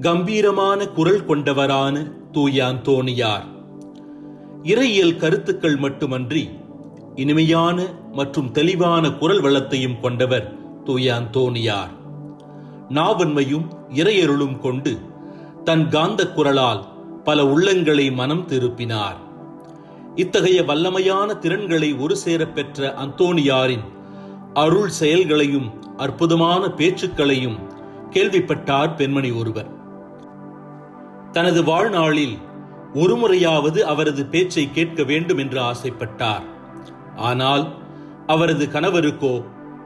கம்பீரமான குரல் கொண்டவரான தூய அந்தோணியார். இறையியல் கருத்துக்கள் மட்டுமன்றி இனிமையான மற்றும் தெளிவான குரல் வளத்தையும் கொண்டவர் தூய அந்தோணியார். நாவன்மையும் இறையருளும் கொண்டு தன் காந்த குரலால் பல உள்ளங்களை மனம் திருப்பினார். இத்தகைய வல்லமையான திறன்களை ஒரு சேர பெற்ற அந்தோணியாரின் அருள் செயல்களையும் அற்புதமான பேச்சுக்களையும் கேள்விப்பட்டார் பெண்மணி ஒருவர். தனது வாழ்நாளில் ஒருமுறையாவது அவரது பேச்சை கேட்க வேண்டும் என்று ஆசைப்பட்டார். ஆனால் அவரது கணவருக்கோ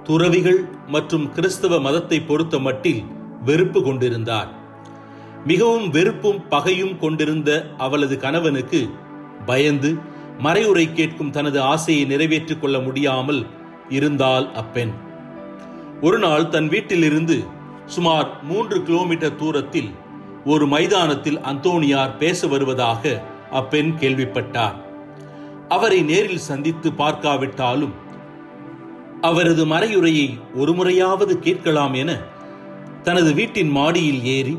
துறவிகள் மற்றும் கிறிஸ்தவ மதத்தை பொறுத்த மட்டில் வெறுப்பு கொண்டிருந்தார். மிகவும் வெறுப்பும் பகையும் கொண்டிருந்த அவளது கணவனுக்கு பயந்து மறையுரை கேட்கும் தனது ஆசையை நிறைவேற்றிக் கொள்ள முடியாமல் இருந்தாள் அப்பெண். ஒரு நாள் தன் வீட்டிலிருந்து சுமார் 3 கிலோமீட்டர் தூரத்தில் ஒரு மைதானத்தில் அந்தோணியார் பேச வருவதாக அப்பெண் கேள்விப்பட்டார். அவரை நேரில் சந்தித்து பார்க்காவிட்டாலும் அவரது மறையுரையை ஒரு முறையாவது கேட்கலாம் என தனது வீட்டின் மாடியில் ஏறி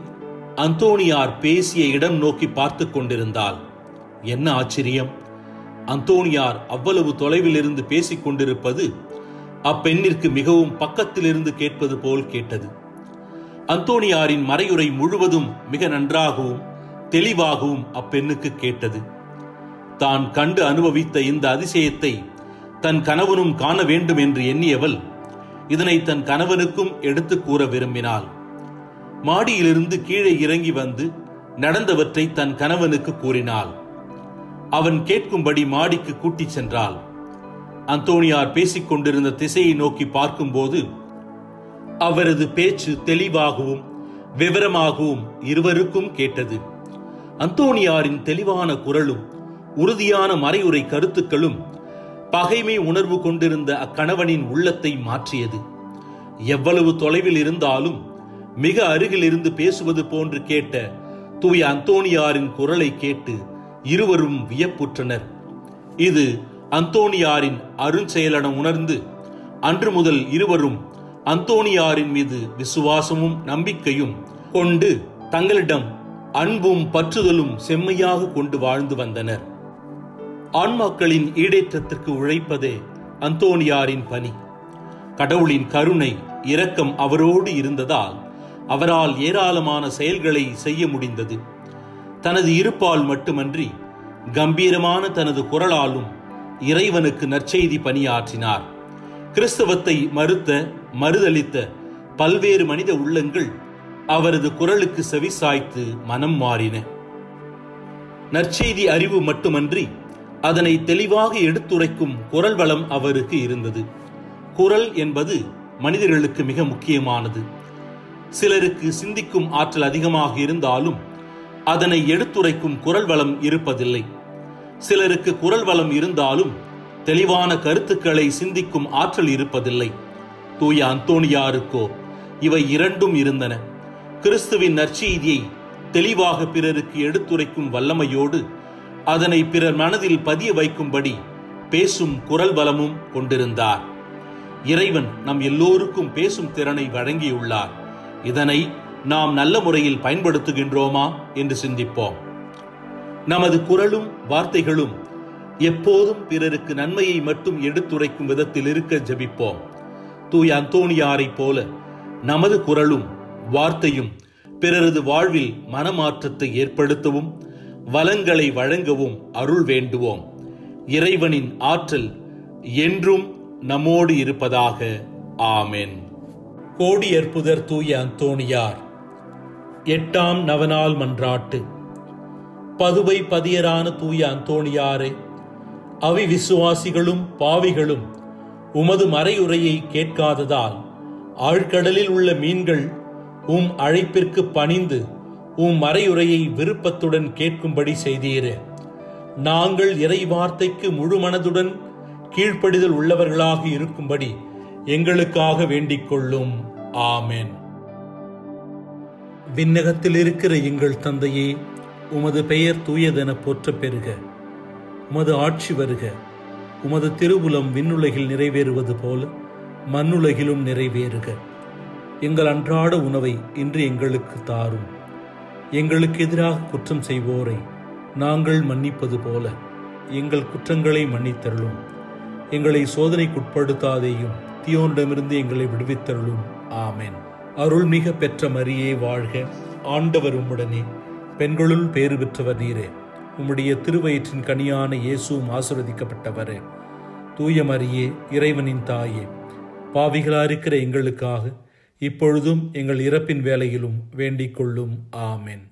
அந்தோணியார் பேசிய இடம் நோக்கி பார்த்து கொண்டிருந்தாள். என்ன ஆச்சரியம்! அந்தோணியார் அவ்வளவு தொலைவில் இருந்து பேசிக் கொண்டிருப்பது அப்பெண்ணிற்கு மிகவும் பக்கத்திலிருந்து கேட்பது போல் கேட்டது. அந்தோணியாரின் மறையுரை முழுவதும் மிக நன்றாகவும் தெளிவாகவும் அப்பெண்ணுக்கு கேட்டது. தான் கண்டு அனுபவித்த இந்த அதிசயத்தை தன் கணவனும் காண வேண்டும் என்று எண்ணியவள் இதனை தன் கணவனுக்கும் எடுத்து கூற விரும்பினாள். மாடியிலிருந்து கீழே இறங்கி வந்து நடந்தவற்றை தன் கணவனுக்கு கூறினாள். அவன் கேட்கும்படி மாடிக்கு கூட்டிச் சென்றாள். அந்தோணியார் பேசிக் கொண்டிருந்த திசையை நோக்கி பார்க்கும்போது அவரது பேச்சு தெளிவாகவும் விவரமாகவும் இருவருக்கும் கேட்டது. அந்தோணியாரின் தெளிவான குரலும் உறுதியான மறையுரை கருத்துக்களும் பகைமை உணர்வு கொண்டிருந்த அக்கணவனின் உள்ளத்தை மாற்றியது. எவ்வளவு தொலைவில் இருந்தாலும் மிக அருகில் இருந்து பேசுவது போன்று கேட்ட தூய அந்தோணியாரின் குரலை கேட்டு இருவரும் வியப்புற்றனர். இது அந்தோணியாரின் அருஞ்செயலென உணர்ந்து அன்று முதல் இருவரும் அந்தோணியாரின் மீது விசுவாசமும் நம்பிக்கையும் கொண்டு தங்களிடம் அன்பும் பற்றுதலும் செம்மையாக கொண்டு வாழ்ந்து வந்தனர். ஆன்மாக்களின் ஈடேற்றத்திற்கு உழைப்பதே அந்தோணியாரின் பணி. கடவுளின் கருணை இரக்கம் அவரோடு இருந்ததால் அவரால் ஏராளமான செயல்களை செய்ய முடிந்தது. தனது இருப்பால் மட்டுமன்றி கம்பீரமான தனது குரலாலும் இறைவனுக்கு நற்செய்தி பணியாற்றினார். கிறிஸ்தவத்தை மறுதலித்த பல்வேறு மனித உள்ளங்கள் அவரது குரலுக்கு செவிசாய்த்து மனம் மாறின. நற்செய்தி அறிவு மட்டுமன்றி அதனை தெளிவாக எடுத்துரைக்கும் குரல் வளம் அவருக்கு இருந்தது. குரல் என்பது மனிதர்களுக்கு மிக முக்கியமானது. சிலருக்கு சிந்திக்கும் ஆற்றல் அதிகமாக இருந்தாலும் அதனை எடுத்துரைக்கும் குரல் வளம் இருப்பதில்லை. சிலருக்கு குரல் வளம் இருந்தாலும் தெளிவான கருத்துக்களை சிந்திக்கும் ஆற்றல் இருப்பதில்லை. தூய அந்தோணியாருக்கோ இவை இரண்டும் இருந்தன. கிறிஸ்துவின் நற்செய்தியை தெளிவாக பிறருக்கு எடுத்துரைக்கும் வல்லமையோடு அதனை பிறர் மனதில் பதிய வைக்கும்படி பேசும் குரல் பலமும் கொண்டிருந்தார். இறைவன் நம் எல்லோருக்கும் பேசும் திறனை வழங்கியுள்ளார். இதனை நாம் நல்ல முறையில் பயன்படுத்துகின்றோமா என்று சிந்திப்போம். நமது குரலும் வார்த்தைகளும் எப்போதும் பிறருக்கு நன்மையை மட்டும் எடுத்துரைக்கும் விதத்தில் இருக்க ஜெபிப்போம். தூய அந்தோணியாரை போல நமது குரலும் வார்த்தையும் பிறரது வாழ்வில் மனமாற்றத்தை ஏற்படுத்தவும் வளங்களை வழங்கவும் அருள் வேண்டுவோம். இறைவனின் ஆற்றல் என்றும் நம்மோடு இருப்பதாக. ஆமென். கோடியற்புதர் தூய அந்தோணியார். 8ஆம் நவநாள் மன்றாட்டு. பதுவை பதியரான தூய அந்தோணியாரே, அவிவிசுவாசிகளும் பாவிகளும் உமது மறையுரையை கேட்காததால் ஆழ்கடலில் உள்ள மீன்கள் உம் அழைப்பிற்கு பணிந்து உம் மறையுரையை விருப்பத்துடன் கேட்கும்படி செய்தீரே. நாங்கள் இறை வார்த்தைக்கு முழு மனதுடன் கீழ்ப்படிதல் உள்ளவர்களாக இருக்கும்படி எங்களுக்காக வேண்டிக் கொள்ளும். ஆமென். விண்ணகத்தில் இருக்கிற எங்கள் தந்தையே, உமது பெயர் தூயதென போற்ற பெறுக. உமது ஆட்சி வருக. உமது திருவுளம் விண்ணுலகில் நிறைவேறுவது போல மண்ணுலகிலும் நிறைவேறுக. எங்கள் அன்றாட உணவை இன்று எங்களுக்கு தாரும். எங்களுக்கு எதிராக குற்றம் செய்வோரை நாங்கள் மன்னிப்பது போல எங்கள் குற்றங்களை மன்னித்தருளும். எங்களை சோதனைக்குட்படுத்தாதேயும், தீயோனிடமிருந்து எங்களை விடுவித்தருளும். ஆமென். அருள்மிக பெற்ற மரியே வாழ்க. ஆண்டவர் உம்முடனே, பெண்களுள் பேறு பெற்றவர் நீரே. உம்முடைய திருவயிற்றின் கனியான இயேசுவும் ஆசீர்வதிக்கப்பட்டவரே. தூய மரியே, இறைவனின் தாயே, பாவிகளாயிருக்கிற எங்களுக்காக இப்பொழுதும் எங்கள் இறப்பின் வேளையிலும் வேண்டிக் கொள்ளும். ஆமென்.